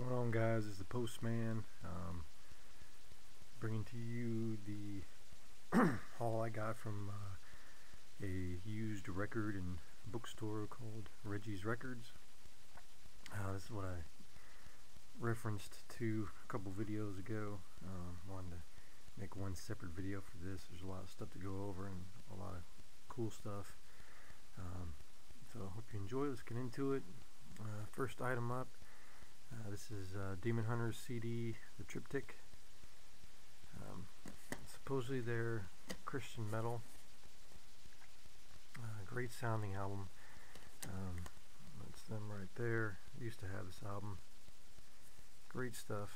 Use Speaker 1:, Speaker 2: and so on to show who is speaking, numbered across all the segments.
Speaker 1: What's going on, guys? It's the Postman, bringing to you the haul I got from a used record and bookstore called Reggie's Records. This is what I referenced to a couple videos ago. Wanted to make one separate video for this. There's a lot of stuff to go over and a lot of cool stuff. So I hope you enjoy. Let's get into it. First item up. This is Demon Hunter's CD, the Triptych. Supposedly they're Christian metal. Great sounding album. That's them right there. I used to have this album. Great stuff.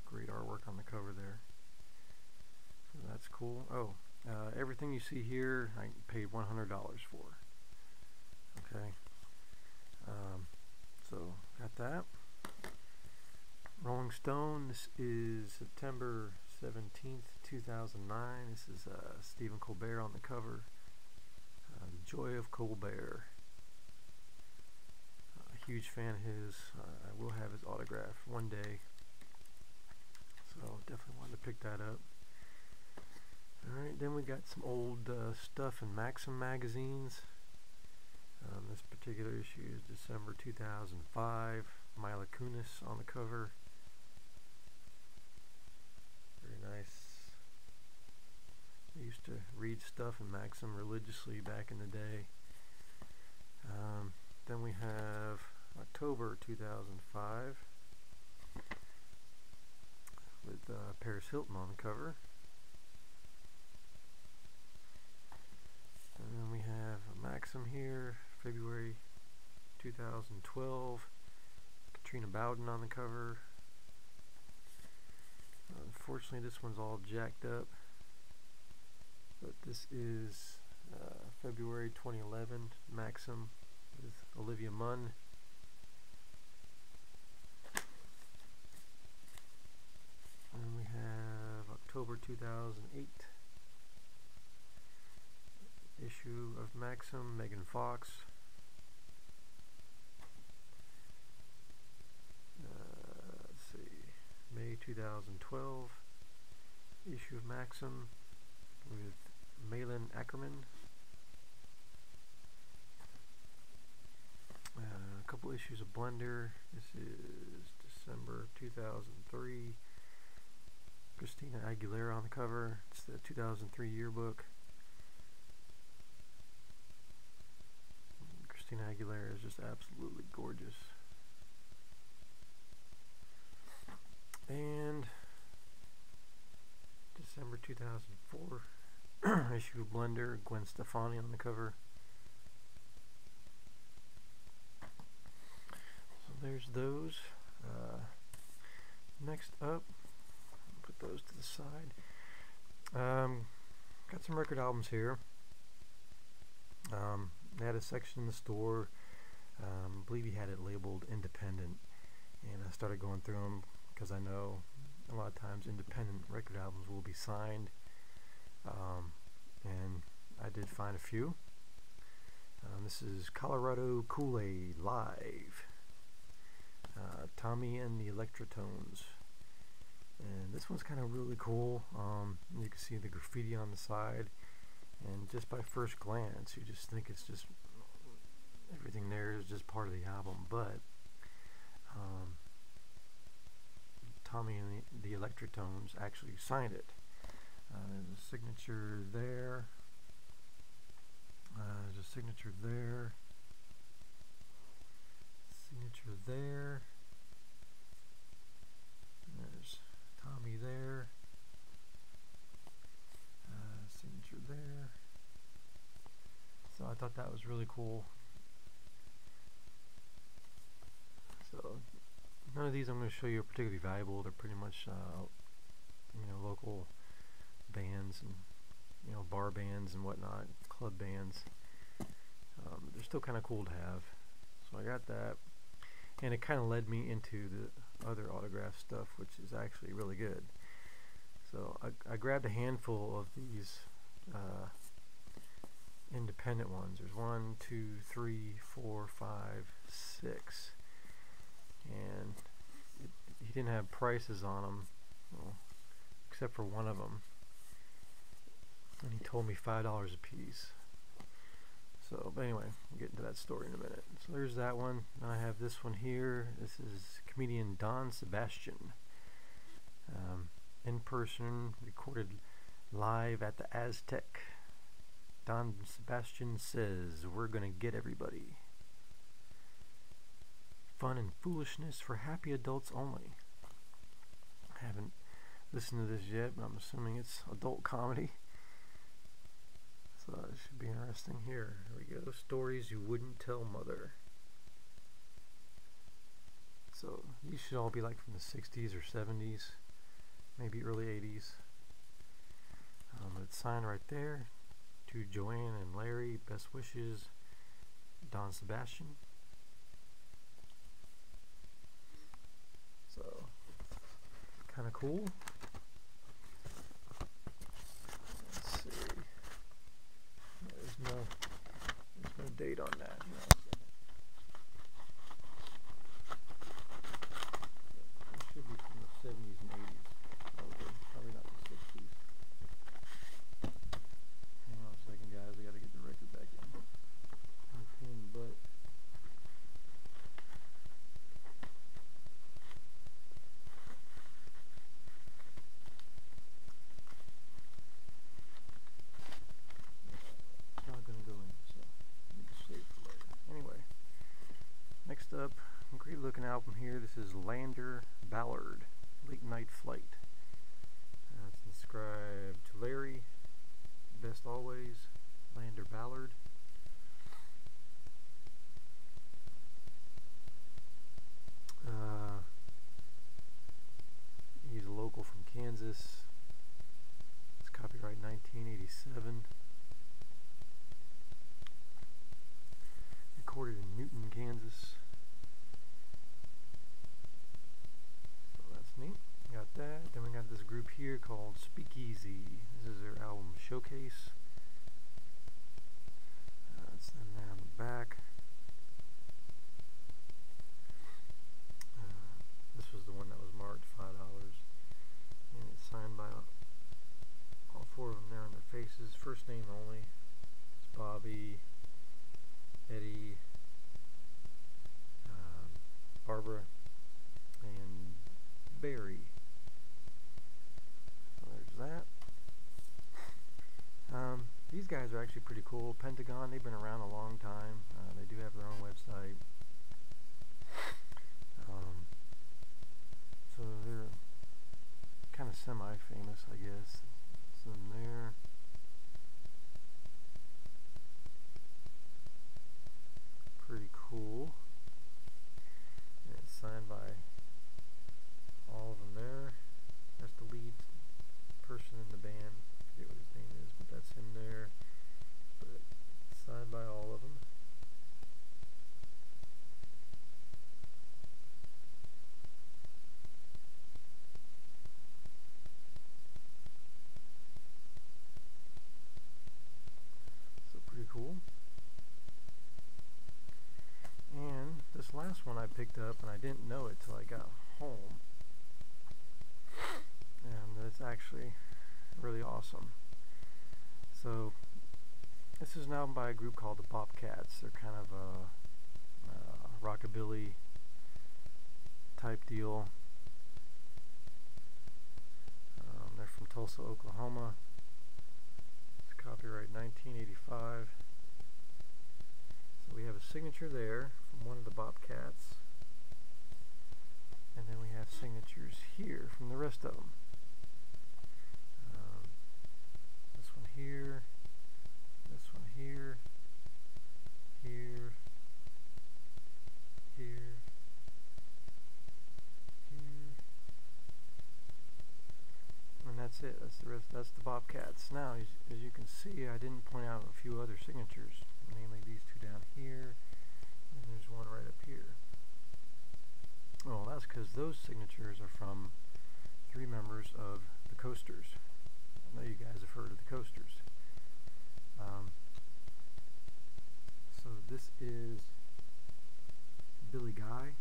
Speaker 1: Great artwork on the cover there. So that's cool. Oh, everything you see here I paid $100 for. Okay. So got that. Rolling Stone, this is September 17th, 2009. This is Stephen Colbert on the cover. The Joy of Colbert. A huge fan of his. I will have his autograph one day. So definitely wanted to pick that up. Alright, then we got some old stuff in Maxim magazines. This particular issue is December 2005. Mila Kunis on the cover. Very nice. I used to read stuff in Maxim religiously back in the day. Then we have October 2005 with Paris Hilton on the cover. And then we have Maxim here, February 2012. Katrina Bowden on the cover. Unfortunately, this one's all jacked up, but this is February 2011 Maxim with Olivia Munn. And we have October 2008 issue of Maxim, Megan Fox. Let's see, May 2012 issue of Maxim with Malin Ackerman. A couple issues of Blender. This is December 2003. Christina Aguilera on the cover. It's the 2003 yearbook. Christina Aguilera is just absolutely gorgeous. And December 2004 issue of Blender, Gwen Stefani on the cover. So there's those. Next up, put those to the side. Got some record albums here. They had a section in the store. I believe he had it labeled independent, and I started going through them because I know a lot of times independent record albums will be signed, and I did find a few. This is Colorado Kool-Aid Live, Tommy and the Electrotones, and this one's kind of really cool. You can see the graffiti on the side, and just by first glance you just think it's just everything there is just part of the album, but Tommy and the Electrotones actually signed it. There's a signature there. There's a signature there. Signature there. There's Tommy there. Signature there. So I thought that was really cool. So none of these I'm going to show you are particularly valuable. They're pretty much local bands and bar bands and whatnot, club bands. They're still kind of cool to have. So I got that, and it kind of led me into the other autograph stuff, which is actually really good. So I grabbed a handful of these independent ones. There's 1, 2, 3, 4, 5, 6, and he didn't have prices on them, well, except for one of them, and he told me $5 a piece. So, but anyway, we'll get into that story in a minute. So there's that one. I have this one here. This is comedian Don Sebastian, in person, recorded live at the Aztec. Don Sebastian says, "We're gonna get everybody. Fun and foolishness for happy adults only." I haven't listened to this yet, but I'm assuming it's adult comedy. So it should be interesting. Here we go. Stories you wouldn't tell mother. So these should all be like from the 60s or 70s, maybe early 80s. But it's signed right there. To Joanne and Larry, best wishes, Don Sebastian. So, kind of cool. Let's see. There's no date on that. No. It should be from the 70s and 80s. Probably not the 60s. Hang on a second, guys. I got to get the record back in. But not going to go in, so I need to save for later. Anyway, next up, great looking album here. This is Lander Ballard, Late Night Flight. It's inscribed to Larry, best always, Lander Ballard. He's a local from Kansas. It's copyright 1987. Recorded in Newton, Kansas. So that's neat. Got that. Then we got this group here called Speakeasy. This is their album Showcase. It's them there on the back. This was the one that was marked $5, and it's signed by all four of them there on their faces. First name only. It's Bobby, Eddie, Barbara, and Barry. So there's that. These guys are actually pretty cool. Pentagon, they've been around a long time. They do have their own website. So they're kind of semi-famous, I guess. So there. Pretty cool. And it's signed by all of them there. That's the lead person in the band. I forget what his name is, but that's him there. But it's signed by all of them. Cool. And this last one I picked up, and I didn't know it till I got home, and it's actually really awesome. So this is an album by a group called the Bobcats. They're kind of a rockabilly type deal. They're from Tulsa, Oklahoma. Copyright 1985. So we have a signature there from one of the Bobcats, and then we have signatures here from the rest of them. This one here, this one here, here, here, here, and that's it. That's the rest. That's the Bobcats. Now, as you can see, I didn't point out a few other signatures, namely these two down here, and there's one right up here. Well, that's because those signatures are from 3 members of the Coasters. I know you guys have heard of the Coasters. So this is Billy Guy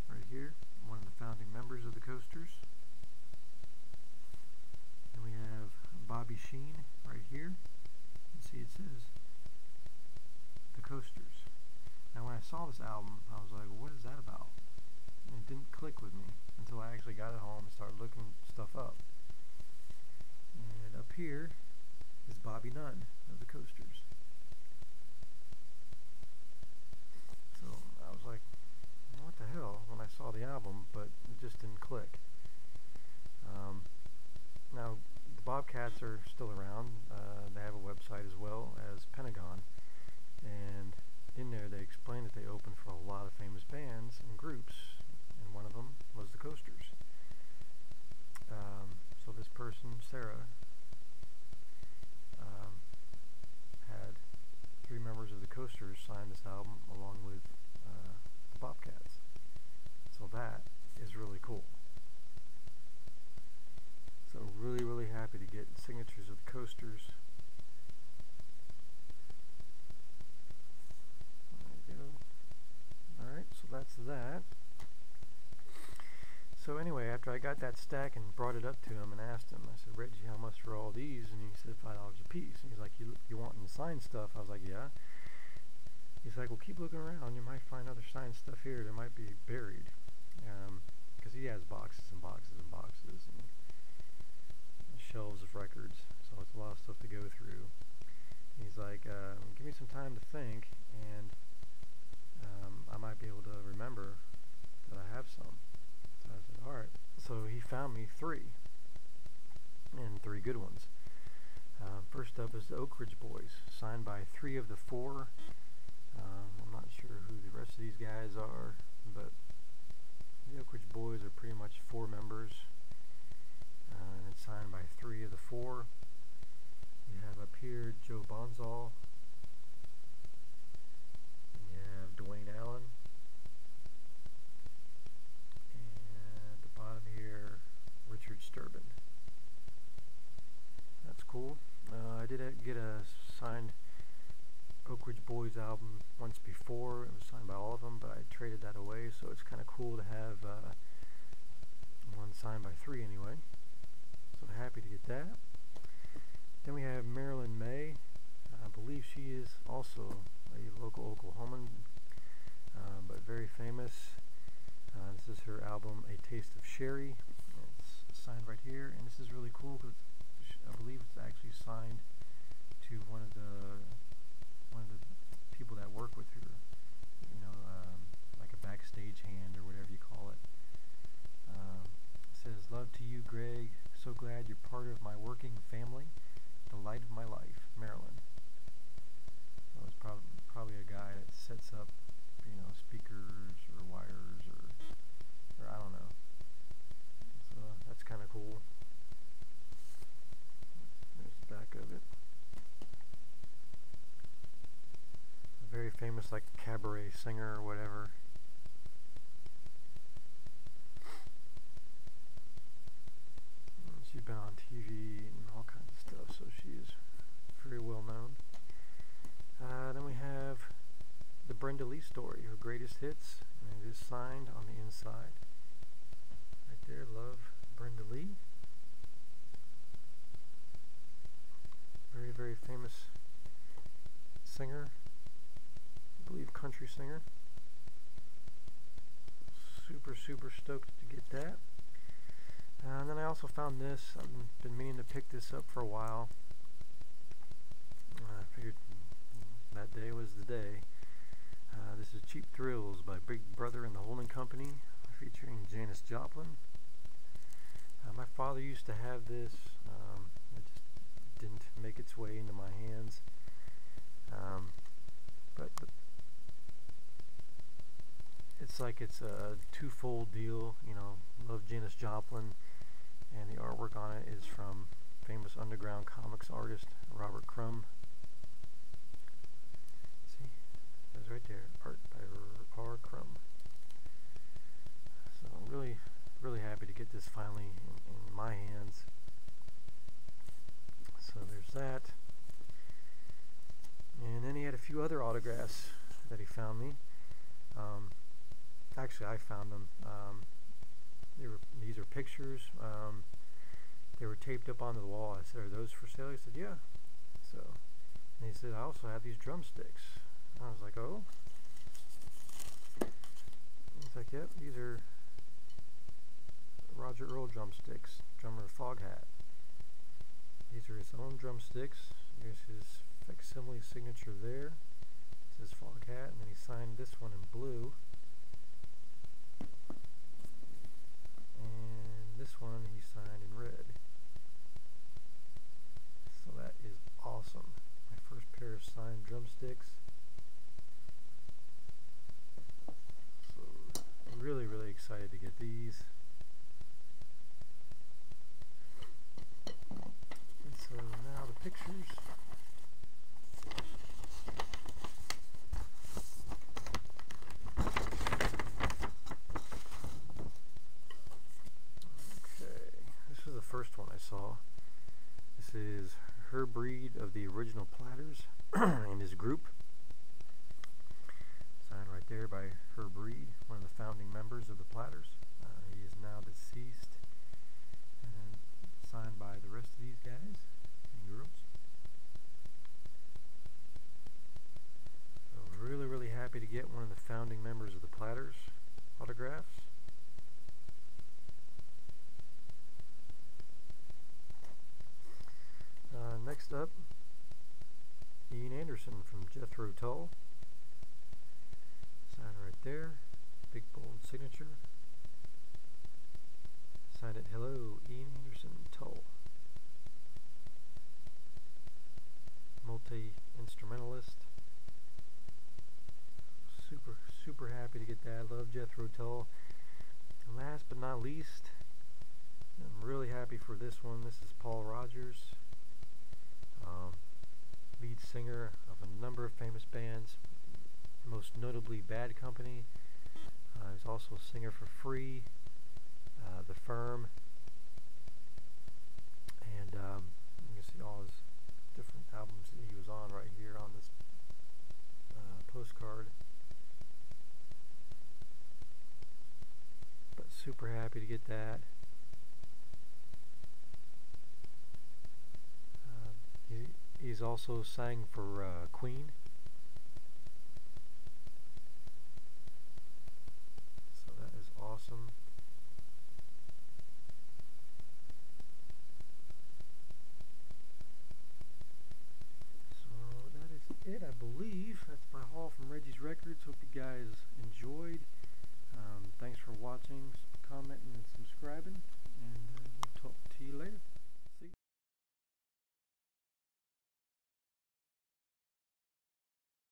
Speaker 1: right here, one of the founding members of the Coasters. And we have Bobby Sheen right here. You see it says the Coasters. Now when I saw this album, I was like, well, what is that about? And it didn't click with me until I actually got it home and started looking stuff up. And up here is Bobby Nunn of the Coasters. So I was like, what the hell, when I saw the album, but it just didn't click. Now the Bobcats are still around. They have a website as well as Pentagon, and in there they explain that they opened for a lot of famous bands and groups, and one of them was the Coasters. So this person, Sarah, had 3 members of the Coasters sign this album along with the Bobcats. So that is really cool. So really, really happy to get signatures of the Coasters. There you go. Alright, so that's that. So anyway, after I got that stack and brought it up to him and asked him, I said, Reggie, how much for all these? And he said $5 a piece. And he's like, you want the signed stuff? I was like, yeah. He's like, well, keep looking around. You might find other signed stuff here that might be buried. Because he has boxes and boxes and boxes and shelves of records. So it's a lot of stuff to go through. He's like, give me some time to think, and I might be able to remember that I have some. So I said, alright. So he found me 3, and 3 good ones. First up is the Oak Ridge Boys, signed by 3 of the 4. I'm not sure who the rest of these guys are, but the Oak Ridge Boys are pretty much 4 members, and it's signed by 3 of the 4. You have up here Joe Bonzall, and you have Dwayne Allen, and at the bottom here, Richard Sturban. That's cool. I did get a signed Oak Ridge Boys album once before. It was signed by all of them, but I traded that away, so it's kind of cool to have one signed by 3 anyway. So happy to get that. Then we have Marilyn May. I believe she is also a local Oklahoman, but very famous. This is her album, A Taste of Sherry. It's signed right here, and this is really cool because I believe it's actually signed to one of the people that work with her, you know, like a backstage hand or whatever you call it. It says, love to you, Greg. So glad you're part of my working family. The light of my life, Marilyn. So it's probably a guy that sets up, you know, speakers or wires or I don't know. So that's kind of cool. There's the back of it. A very famous, like, cabaret singer or whatever. She's been on TV and all kinds of stuff, so she is very well known. Then we have the Brenda Lee Story, her greatest hits, and it is signed on the inside. Right there, love Brenda Lee. Very, very famous singer, I believe country singer. Super, super stoked to get that. And then I also found this. I've been meaning to pick this up for a while. I figured that day was the day. This is Cheap Thrills by Big Brother and the Holding Company, featuring Janis Joplin. My father used to have this. It just didn't make its way into my hands. But it's like it's a twofold deal. You know, love Janis Joplin, and the artwork on it is from famous underground comics artist Robert Crumb. See, that's right there, art by R. Crumb. So I'm really, really happy to get this finally in my hands. So there's that. And then he had a few other autographs that he found me. Actually, I found them. these are pictures. They were taped up onto the wall. I said, "Are those for sale?" He said, "Yeah." So, and he said, "I also have these drumsticks." I was like, "Oh." He's like, "Yep, these are Roger Earl drumsticks, drummer Fog Hat. These are his own drumsticks. Here's his facsimile signature there. It says Fog Hat, and then he signed this one in blue. And this one he signed in red. So that is awesome. My first pair of signed drumsticks. So I'm really, really excited to get these. And so now the pictures. This is the first one I saw. This is Herb Reed of the Original Platters and his group. Signed right there by Herb Reed, one of the founding members of the Platters. He is now deceased. And signed by the rest of these guys and girls. So really, really happy to get one of the founding members of the Platters autographs. Next up, Ian Anderson from Jethro Tull. Sign right there. Big bold signature. Sign it, "Hello, Ian Anderson, Tull." Multi-instrumentalist. Super, super happy to get that. I love Jethro Tull. And last but not least, I'm really happy for this one. This is Paul Rogers. Lead singer of a number of famous bands, most notably Bad Company. He's also a singer for Free, The Firm, and you can see all his different albums that he was on right here on this postcard. But super happy to get that. He's also sang for Queen. So that is awesome. So that is it, I believe. That's my haul from Reggie's Records. Hope you guys enjoyed. Thanks for watching. Comment,